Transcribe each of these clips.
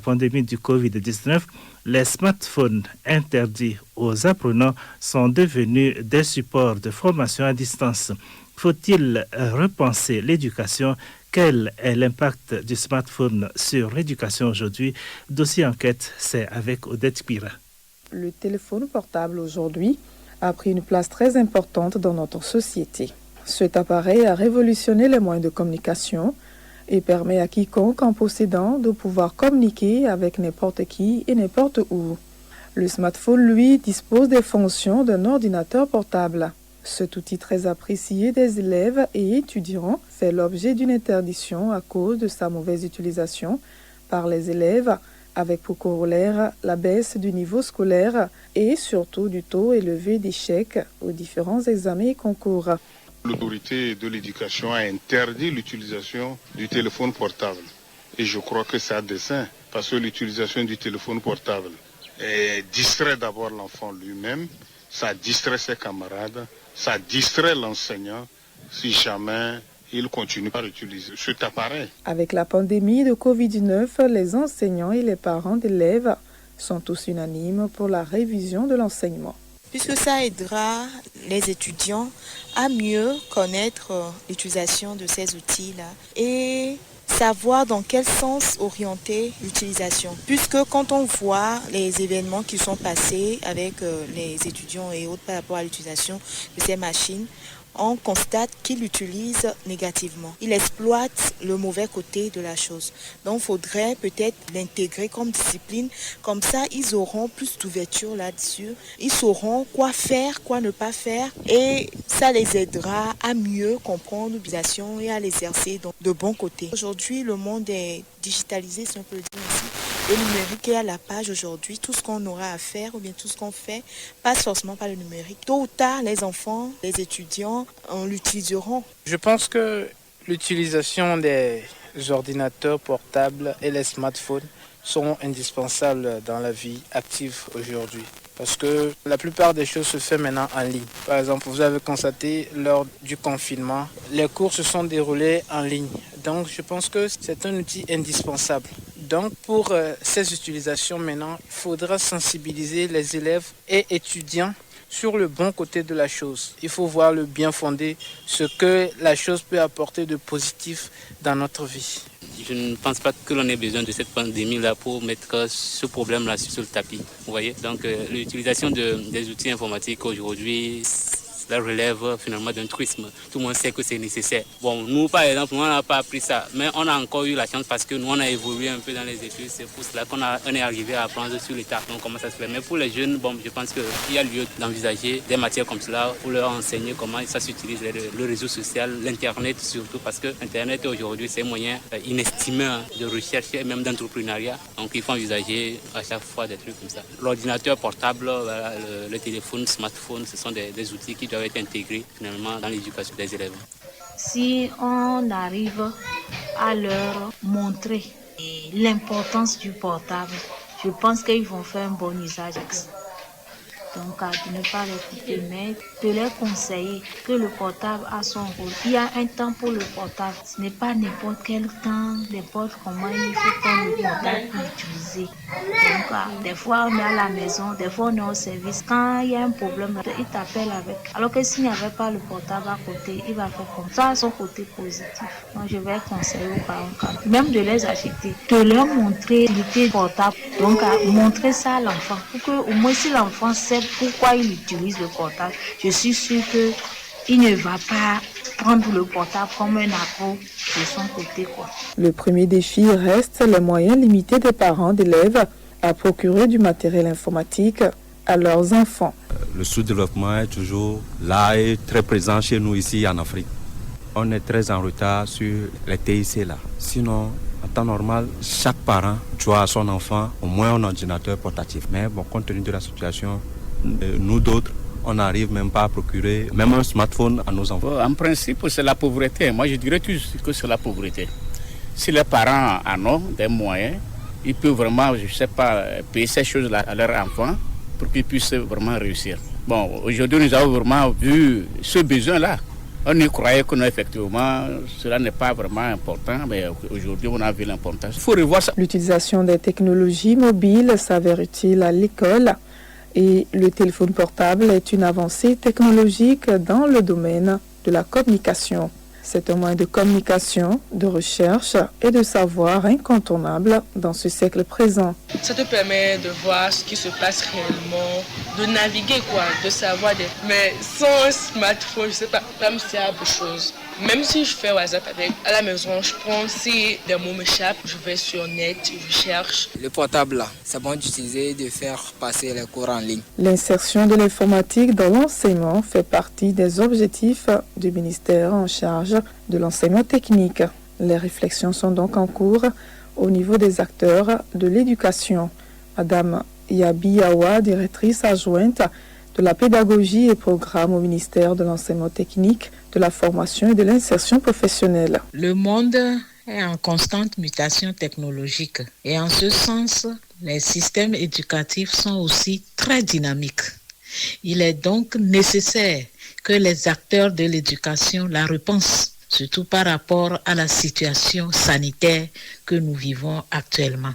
pandémie du Covid-19, les smartphones interdits aux apprenants sont devenus des supports de formation à distance. Faut-il repenser l'éducation? Quel est l'impact du smartphone sur l'éducation aujourd'hui? Dossier enquête, c'est avec Odette Pira. Le téléphone portable aujourd'hui a pris une place très importante dans notre société. Cet appareil a révolutionné les moyens de communication et permet à quiconque en possédant de pouvoir communiquer avec n'importe qui et n'importe où. Le smartphone, lui, dispose des fonctions d'un ordinateur portable. Cet outil très apprécié des élèves et étudiants fait l'objet d'une interdiction à cause de sa mauvaise utilisation par les élèves, avec pour corollaire la baisse du niveau scolaire et surtout du taux élevé d'échecs aux différents examens et concours. L'autorité de l'éducation a interdit l'utilisation du téléphone portable. Et je crois que c'est à dessein, parce que l'utilisation du téléphone portable distrait d'abord l'enfant lui-même, ça distrait ses camarades, ça distrait l'enseignant si jamais il continue à utiliser cet appareil. Avec la pandémie de Covid-19, les enseignants et les parents d'élèves sont tous unanimes pour la révision de l'enseignement. Puisque ça aidera les étudiants à mieux connaître l'utilisation de ces outils-là et savoir dans quel sens orienter l'utilisation. Puisque quand on voit les événements qui sont passés avec les étudiants et autres par rapport à l'utilisation de ces machines, on constate qu'ils l'utilisent négativement. Ils exploitent le mauvais côté de la chose. Donc, il faudrait peut-être l'intégrer comme discipline. Comme ça, ils auront plus d'ouverture là-dessus. Ils sauront quoi faire, quoi ne pas faire. Et ça les aidera à mieux comprendre l'utilisation et à l'exercer de bons côtés. Aujourd'hui, le monde est digitalisé, si on peut le dire ainsi. Le numérique est à la page aujourd'hui. Tout ce qu'on aura à faire ou bien tout ce qu'on fait passe forcément par le numérique. Tôt ou tard, les enfants, les étudiants l'utiliseront. Je pense que l'utilisation des ordinateurs portables et les smartphones sont indispensables dans la vie active aujourd'hui. Parce que la plupart des choses se font maintenant en ligne. Par exemple, vous avez constaté lors du confinement, les cours se sont déroulés en ligne. Donc, je pense que c'est un outil indispensable. Donc, pour ces utilisations maintenant, il faudra sensibiliser les élèves et étudiants sur le bon côté de la chose. Il faut voir le bien fondé, ce que la chose peut apporter de positif dans notre vie. Je ne pense pas que l'on ait besoin de cette pandémie-là pour mettre ce problème-là sur le tapis. Vous voyez, donc l'utilisation des outils informatiques aujourd'hui, cela relève finalement d'un truisme. Tout le monde sait que c'est nécessaire. Bon, nous, par exemple, on n'a pas appris ça, mais on a encore eu la chance parce que nous, on a évolué un peu dans les études. C'est pour cela qu'on est arrivé à apprendre sur l'état, donc comment ça se fait. Mais pour les jeunes, bon, je pense qu'il y a lieu d'envisager des matières comme cela pour leur enseigner comment ça s'utilise, le réseau social, l'Internet surtout, parce que l'Internet aujourd'hui, c'est un moyen inestimé de recherche et même d'entrepreneuriat. Donc, il faut envisager à chaque fois des trucs comme ça. L'ordinateur portable, le téléphone, le smartphone, ce sont des outils qui doivent être intégrés finalement dans l'éducation des élèves. Si on arrive à leur montrer l'importance du portable, je pense qu'ils vont faire un bon usage de ça. Donc, de ne pas l'écouter, mais de leur conseiller que le portable a son rôle. Il y a un temps pour le portable. Ce n'est pas n'importe quel temps, n'importe comment il faut prendre le portable pour l'utiliser. Donc, des fois, on est à la maison, des fois, on est au service. Quand il y a un problème, il t'appelle avec. Alors que s'il n'y avait pas le portable à côté, il va faire comme ça, son côté positif. Donc, je vais conseiller aux parents, même de les acheter, de leur montrer l'utilité du portable. Donc, montrer ça à l'enfant pour que, au moins, si l'enfant sait pourquoi il utilise le portable, je suis sûre qu'il ne va pas prendre le portable comme un accro de son côté, quoi. Le premier défi reste les moyens limités des parents d'élèves à procurer du matériel informatique à leurs enfants. Le sous-développement est toujours là et très présent chez nous ici en Afrique. On est très en retard sur les TIC là. Sinon, en temps normal, chaque parent doit à son enfant au moins un ordinateur portatif. Mais bon, compte tenu de la situation, nous d'autres, on n'arrive même pas à procurer même un smartphone à nos enfants. En principe, c'est la pauvreté. Moi, je dirais toujours que c'est la pauvreté. Si les parents en ont des moyens, ils peuvent vraiment, je ne sais pas, payer ces choses-là à leurs enfants pour qu'ils puissent vraiment réussir. Bon, aujourd'hui, nous avons vraiment vu ce besoin-là. On y croyait que non, effectivement, cela n'est pas vraiment important, mais aujourd'hui, on a vu l'importance. Il faut revoir ça. L'utilisation des technologies mobiles s'avère utile à l'école et le téléphone portable est une avancée technologique dans le domaine de la communication. C'est un moyen de communication, de recherche et de savoir incontournable dans ce siècle présent. Ça te permet de voir ce qui se passe réellement, de naviguer de savoir. Mais sans un smartphone, je ne sais pas, comme s'il y a beaucoup de choses. Même si je fais WhatsApp à la maison, je prends si des mots m'échappent, je vais sur net, je cherche. Le portable, c'est bon d'utiliser, de faire passer les cours en ligne. L'insertion de l'informatique dans l'enseignement fait partie des objectifs du ministère en charge de l'enseignement technique. Les réflexions sont donc en cours au niveau des acteurs de l'éducation. Madame Yabi Awa, directrice adjointe de la pédagogie et programme au ministère de l'enseignement technique, de la formation et de l'insertion professionnelle. Le monde est en constante mutation technologique et en ce sens, les systèmes éducatifs sont aussi très dynamiques. Il est donc nécessaire que les acteurs de l'éducation la repensent, surtout par rapport à la situation sanitaire que nous vivons actuellement.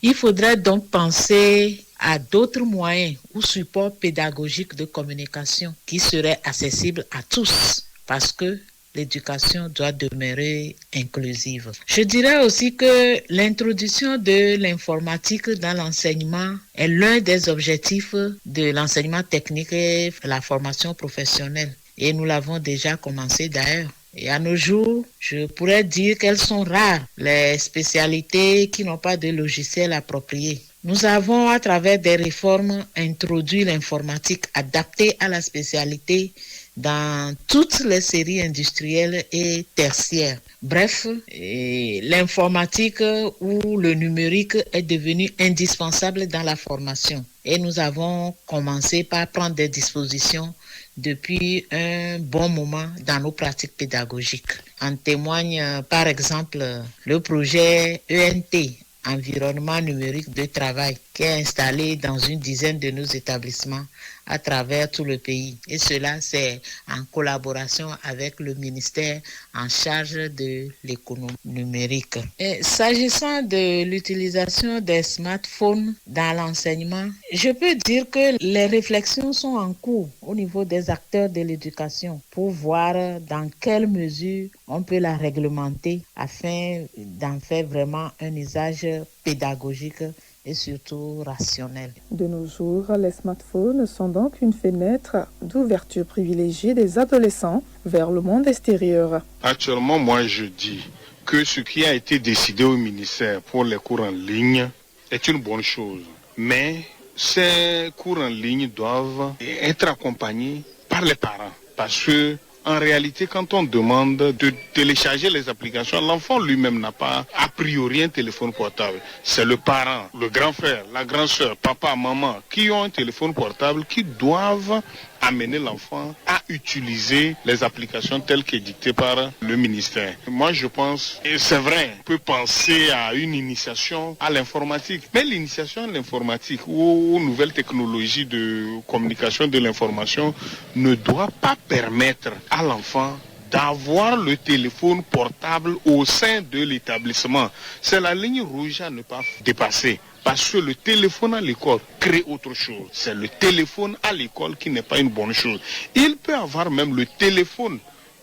Il faudrait donc penser à d'autres moyens ou supports pédagogiques de communication qui seraient accessibles à tous, parce que l'éducation doit demeurer inclusive. Je dirais aussi que l'introduction de l'informatique dans l'enseignement est l'un des objectifs de l'enseignement technique et la formation professionnelle. Et nous l'avons déjà commencé d'ailleurs. Et à nos jours, je pourrais dire qu'elles sont rares, les spécialités qui n'ont pas de logiciel approprié. Nous avons, à travers des réformes, introduit l'informatique adaptée à la spécialité dans toutes les séries industrielles et tertiaires. Bref, l'informatique ou le numérique est devenu indispensable dans la formation. Et nous avons commencé par prendre des dispositions depuis un bon moment dans nos pratiques pédagogiques. En témoigne par exemple le projet ENT, Environnement numérique de travail, qui est installé dans une dizaine de nos établissements à travers tout le pays. Et cela, c'est en collaboration avec le ministère en charge de l'économie numérique. Et s'agissant de l'utilisation des smartphones dans l'enseignement, je peux dire que les réflexions sont en cours au niveau des acteurs de l'éducation pour voir dans quelle mesure on peut la réglementer afin d'en faire vraiment un usage pédagogique et surtout rationnel. De nos jours, les smartphones sont donc une fenêtre d'ouverture privilégiée des adolescents vers le monde extérieur. Actuellement, moi je dis que ce qui a été décidé au ministère pour les cours en ligne est une bonne chose. Mais ces cours en ligne doivent être accompagnés par les parents. Parce que en réalité, quand on demande de télécharger les applications, l'enfant lui-même n'a pas a priori un téléphone portable. C'est le parent, le grand frère, la grande soeur, papa, maman, qui ont un téléphone portable, qui doivent amener l'enfant à utiliser les applications telles que dictées par le ministère. Moi, je pense, et c'est vrai, on peut penser à une initiation à l'informatique. Mais l'initiation à l'informatique ou aux nouvelles technologies de communication de l'information ne doit pas permettre à l'enfant d'avoir le téléphone portable au sein de l'établissement. C'est la ligne rouge à ne pas dépasser. Parce que le téléphone à l'école crée autre chose. C'est le téléphone à l'école qui n'est pas une bonne chose. Il peut avoir même le téléphone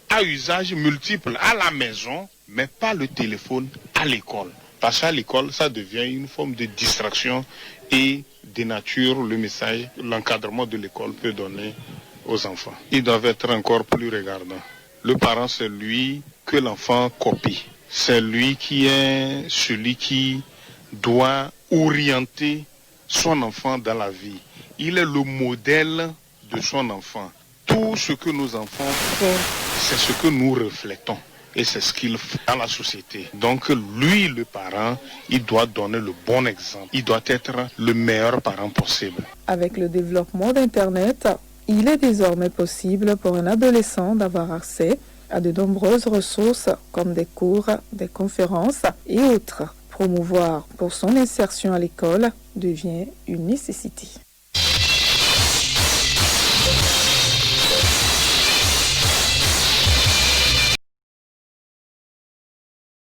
à usage multiple à la maison, mais pas le téléphone à l'école. Parce qu'à l'école, ça devient une forme de distraction et dénature le message, l'encadrement de l'école peut donner aux enfants. Ils doivent être encore plus regardants. Le parent, c'est lui que l'enfant copie. C'est lui qui est celui qui doit orienter son enfant dans la vie. Il est le modèle de son enfant. Tout ce que nos enfants font, c'est ce que nous reflétons. Et c'est ce qu'il fait dans la société. Donc lui, le parent, il doit donner le bon exemple. Il doit être le meilleur parent possible. Avec le développement d'Internet, il est désormais possible pour un adolescent d'avoir accès à de nombreuses ressources comme des cours, des conférences et autres. Promouvoir pour son insertion à l'école devient une nécessité.